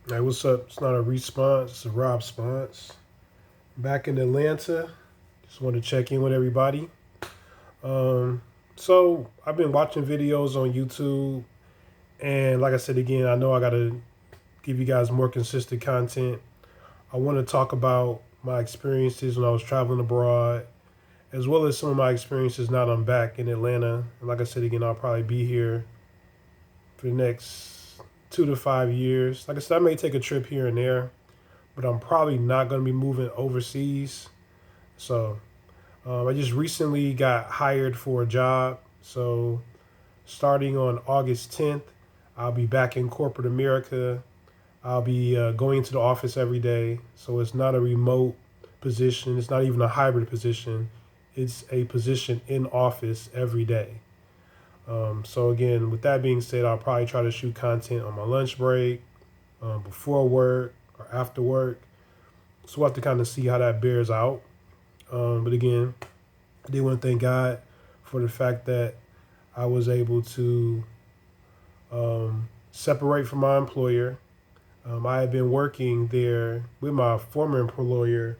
Hey, what's up? It's not a response, it's a Rob-sponse. Back in Atlanta. Just want to check in with everybody. Um, so I've been watching videos on YouTube, and like I said again, I know I gotta give you guys more consistent content. I want to talk about my experiences when I was traveling abroad, as well as some of my experiences now that I'm back in Atlanta. And like I said again, I'll probably be here for the next 2 to 5 years. Like I said, I may take a trip here and there, but I'm probably not going to be moving overseas. So I just recently got hired for a job. So starting on August 10th, I'll be back in corporate America. I'll be going into the office every day. So it's not a remote position. It's not even a hybrid position. It's a position in office every day. So again, with that being said, I'll probably try to shoot content on my lunch break, before work or after work. So we'll have to kind of see how that bears out. But again, I did want to thank God for the fact that I was able to separate from my employer. I had been working there with my former employer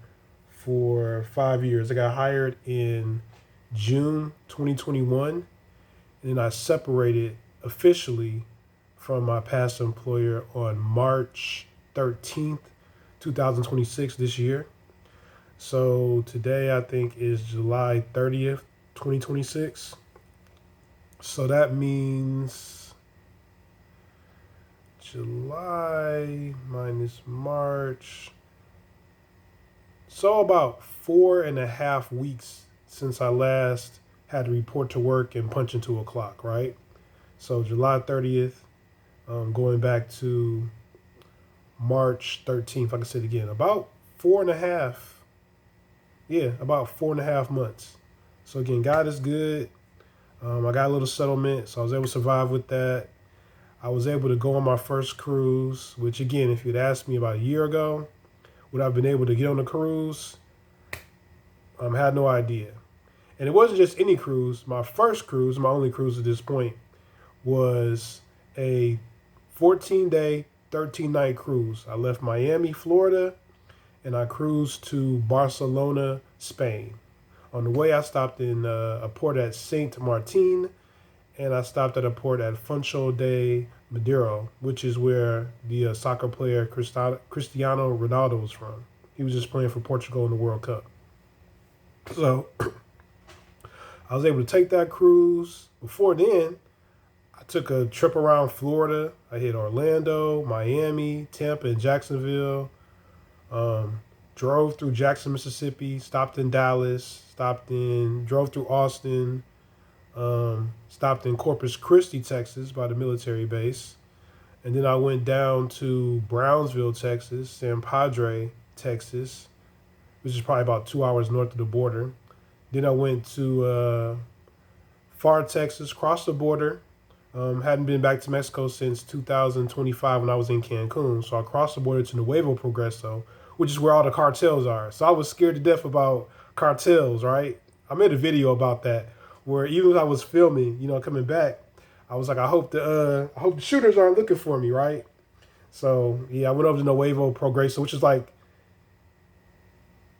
for 5 years. I got hired in June 2021, and then I separated officially from my past employer on March 13th, 2026 this year. So today I think is July 30th, 2026. So that means July minus March. So about 4.5 weeks since I last had to report to work and punch into a clock, right? So July 30th, going back to March 13th, like I said again, about four and a half, yeah, about 4.5 months. So again, God is good. I got a little settlement, so I was able to survive with that. I was able to go on my first cruise, which again, if you'd asked me about a year ago, would I have been able to get on a cruise? Had no idea. And it wasn't just any cruise. My first cruise, my only cruise at this point, was a 14-day, 13-night cruise. I left Miami, Florida, and I cruised to Barcelona, Spain. On the way, I stopped in a port at Saint Martin, and I stopped at a port at Funchal de Madeira, which is where the soccer player Cristiano Ronaldo was from. He was just playing for Portugal in the World Cup. So I was able to take that cruise. Before then, I took a trip around Florida. I hit Orlando, Miami, Tampa, and Jacksonville. Um, Drove through Jackson, Mississippi. Stopped in Dallas. Drove through Austin. Stopped in Corpus Christi, Texas, by the military base. And then I went down to Brownsville, Texas, San Padre, Texas, which is probably about 2 hours north of the border. Then I went to Far, Texas, crossed the border. Hadn't been back to Mexico since 2025 when I was in Cancun. So I crossed the border to Nuevo Progreso, which is where all the cartels are. So I was scared to death about cartels, right? I made a video about that where even as I was filming, coming back, I was like, I hope the shooters aren't looking for me, right? So yeah, I went over to Nuevo Progreso, which is like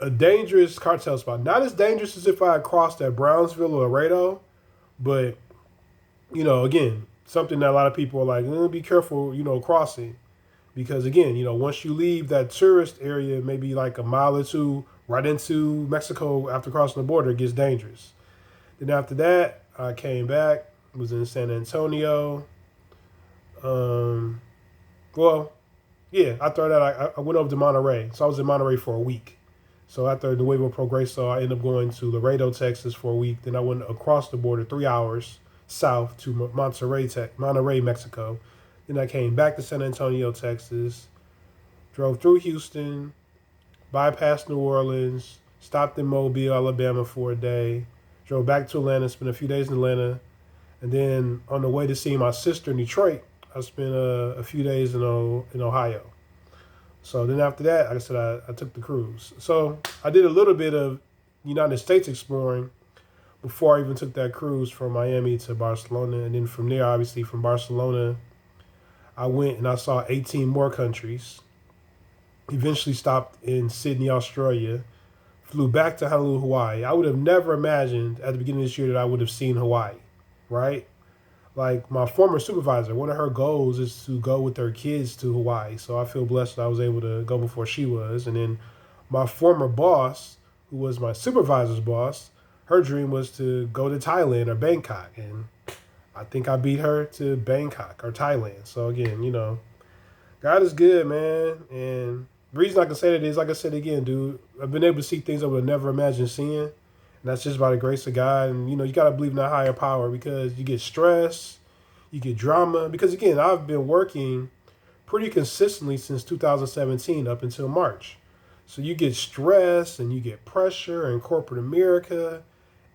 a dangerous cartel spot. Not as dangerous as if I had crossed at Brownsville or Laredo, but again, something that a lot of people are like, be careful, crossing. Because again, once you leave that tourist area, maybe like a mile or two right into Mexico after crossing the border, it gets dangerous. Then after that, I came back, was in San Antonio. Um, well, yeah, after that, I went over to Monterey. So I was in Monterey for a week. So after Nuevo Progreso, I ended up going to Laredo, Texas for a week. Then I went across the border 3 hours south to Monterey, Mexico. Then I came back to San Antonio, Texas, drove through Houston, bypassed New Orleans, stopped in Mobile, Alabama for a day, drove back to Atlanta, spent a few days in Atlanta, and then on the way to see my sister in Detroit, I spent a few days in Ohio. So then after that, like I said, I took the cruise. So I did a little bit of United States exploring before I even took that cruise from Miami to Barcelona. And then from there, obviously from Barcelona, I went and I saw 18 more countries. Eventually stopped in Sydney, Australia. Flew back to Honolulu, Hawaii. I would have never imagined at the beginning of this year that I would have seen Hawaii, right? Like my former supervisor, one of her goals is to go with her kids to Hawaii. So I feel blessed that I was able to go before she was. And then my former boss, who was my supervisor's boss, her dream was to go to Thailand or Bangkok. And I think I beat her to Bangkok or Thailand. So again, God is good, man. And the reason I can say that is, like I said again, dude, I've been able to see things I would have never imagined seeing. And that's just by the grace of God. And, you got to believe in that higher power because you get stress, you get drama. Because, again, I've been working pretty consistently since 2017 up until March. So you get stress and you get pressure in corporate America.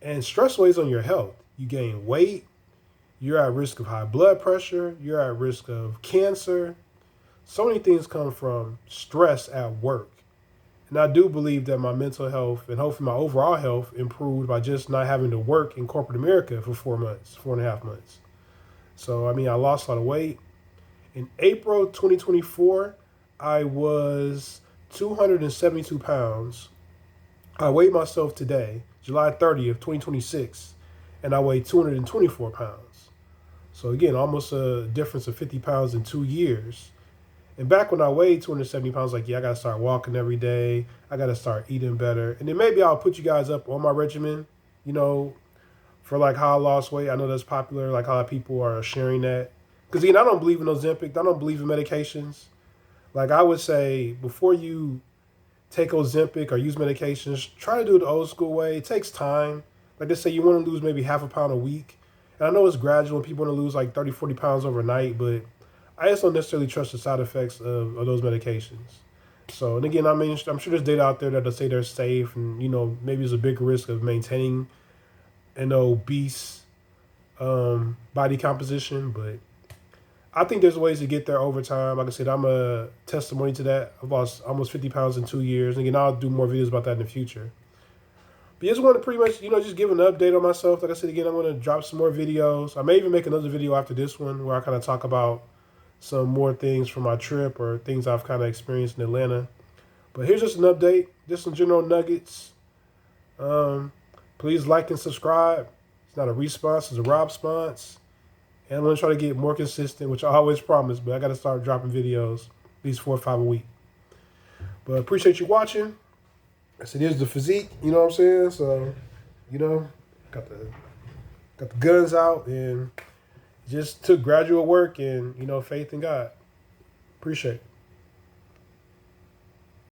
And stress weighs on your health. You gain weight. You're at risk of high blood pressure. You're at risk of cancer. So many things come from stress at work. And I do believe that my mental health and hopefully my overall health improved by just not having to work in corporate America for 4 months, 4.5 months. So, I lost a lot of weight. In April 2024, I was 272 pounds. I weighed myself today, July 30th, 2026, and I weighed 224 pounds. So again, almost a difference of 50 pounds in 2 years. And back when I weighed 270 pounds, I got to start walking every day. I got to start eating better. And then maybe I'll put you guys up on my regimen, for like how I lost weight. I know that's popular, like how people are sharing that. Because, I don't believe in Ozempic. I don't believe in medications. Like I would say, before you take Ozempic or use medications, try to do it the old school way. It takes time. Like they say, you want to lose maybe half a pound a week. And I know it's gradual and people want to lose like 30, 40 pounds overnight, but I just don't necessarily trust the side effects of those medications. So, and again, I'm sure there's data out there that say they're safe and, maybe there's a big risk of maintaining an obese body composition, but I think there's ways to get there over time. Like I said, I'm a testimony to that. I've lost almost 50 pounds in 2 years. And again, I'll do more videos about that in the future. But I just want to pretty much, just give an update on myself. Like I said, again, I'm going to drop some more videos. I may even make another video after this one where I kind of talk about some more things from my trip or things I've kind of experienced in Atlanta. But here's just an update, just some general nuggets. Please like and subscribe. It's not a response, it's a Rob-sponse. And I'm going to try to get more consistent, which I always promise, but I got to start dropping videos, at least 4 or 5 a week. But appreciate you watching. I said, here's the physique, you know what I'm saying? So, got the guns out and just took gradual work and, faith in God. Appreciate it.